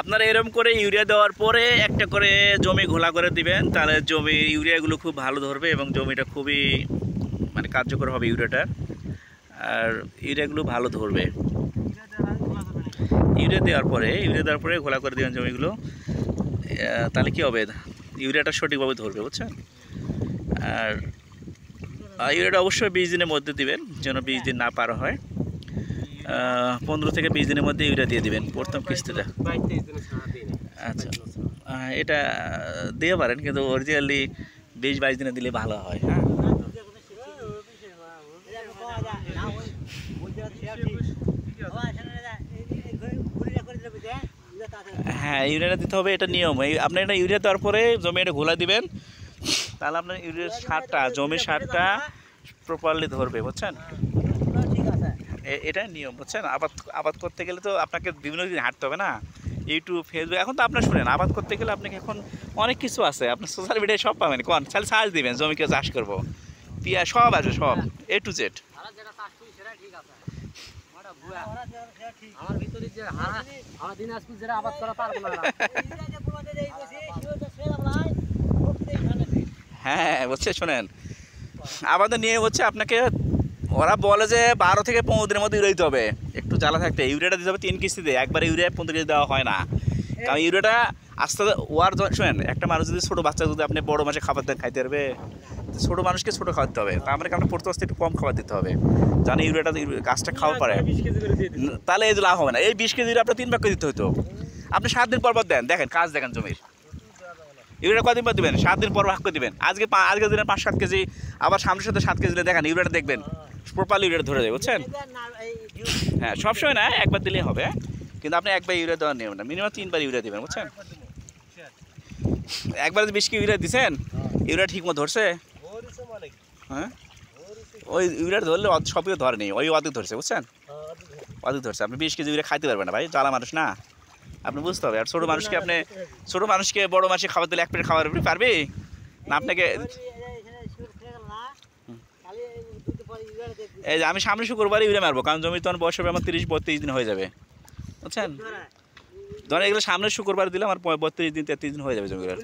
আপনারা এরকম করে ইউরিয়া দেওয়ার পরে একটা করে জমি ঘোলা করে দিবেন, তাহলে জমি ইউরিয়াগুলো খুব ভালো ধরবে এবং জমিটা খুবই মানে কার্যকর হবে ইউরিয়াটা, আর ইউরিয়াগুলো ভালো ধরবে। ইউরিয়া দেওয়ার পরে ঘোলা করে দেবেন জমিগুলো, তাহলে কি হবে, ইউরিয়াটা সঠিকভাবে ধরবে, বুঝছেন। আর ইউরিয়াটা অবশ্যই 20 দিনের মধ্যে দিবেন, যেন 20 দিন না পার হয়। 15 থেকে 20 দিনের মধ্যে ইউরিয়া দিয়ে দিবেন প্রথম কিস্তিটা। আচ্ছা, এটা দিয়ে পারেন, কিন্তু অরিজিনালি 20-22 দিনে দিলে ভালো হয়। হ্যাঁ, ইউরিয়াটা দিতে হবে, এটা নিয়ম। আপনি এটা ইউরিয়া দেওয়ার পরে জমি এটা ঘোলা দিবেন, তাহলে আপনার ইউরিয়ার সারটা, জমির সারটা প্রপারলি ধরবে, বুঝছেন। এটা নিয়ম, বুঝছেন। আবাদ করতে গেলে তো আপনাকে বিভিন্ন দিন হাঁটতে হবে না, ইউটিউব, ফেসবুক। এখন তো আপনার শুনেন, আবাদ করতে গেলে আপনাকে এখন অনেক কিছু আছে, আপনার সোশ্যাল মিডিয়ায় সব পাবেন। কোন তাহলে সার্চ দিবেন জমিকে চাষ করবো, পিঁয়াজ সব আছে, সব A to Z। হ্যাঁ, বুঝছে, শোনেন, আমাদের নিয়ে হচ্ছে আপনাকে ওরা বলে যে 12 থেকে 15 দিনের মধ্যে ইউরিয়া দিতে হবে, একটু জ্বালা থাকতে। ইউরিয়াটা দিতে হবে 3 কিস্তিতে, একবারে ইউরিয়া 15 কেজি দেওয়া হয় না, কারণ ইউরিয়াটা আস্তে ওয়ার। শোনেন, একটা মানুষ যদি ছোটো বাচ্চা, যদি আপনি বড়ো মাসে খাবার দেন, খাইতে পারবে? ছোটো মানুষকে ছোটো খাওয়াতে হবে, তার মানে আপনার প্রতি একটু কম খাবার দিতে হবে, জানি ইউরিয়াটা গাছটা খাওয়া পারে, তাহলে এই লাভ হবে না। এই 20 কেজি আপনার 3 ভাগ করে দিতে হতো, আপনি 7 দিন পর দেন, দেখেন কাজ দেখেন জমির। ইউরিয়া কদিন পর দেবেন? 7 দিন পর ভাগ করে দেবেন। আজকে দিনের 5-7 কেজি, আবার সামনের সাথে 7 কেজি দেখেন, ইউরিয়াটা দেখবেন প্রপারলি ইউরিয়া ধরে দেবে, বুঝছেন। হ্যাঁ, সবসময় না, একবার দিলেই হবে, কিন্তু আপনি একবার ইউরিয়া দেওয়ার নিয়ম না, মিনিমাম 3 বার ইউরিয়া দেবেন, বুঝছেন। একবার 20 কেজি ইউরিয়া দিচ্ছেন, ইউরিয়া ঠিক মতো ধরছে? হ্যাঁ, ওই ইউরিয়া ধরলে সবই ধরেনি, ওই অধিক ধরছে, বুঝছেন, অধিক ধরছে। আপনি 20 কেজি ইউরিয়া খাইতে পারবেন না ভাই, জ্বালা মানুষ না, আপনি বুঝতে হবে। আর ছোটো মানুষকে বড়ো মাসে খাবার দিলে 1 প্লেট খাবার পারবে না আপনাকে। এই যে আমি সামনে শুক্রবার ইউরিয়া মারবো, কারণ জমি তখন বয়স হবে আমার 30-32 দিন হয়ে যাবে, বুঝছেন। ধরেন এগুলো সামনে শুক্রবার দিলে আমার 32 দিন 33 দিন হয়ে যাবে জমিগুলো।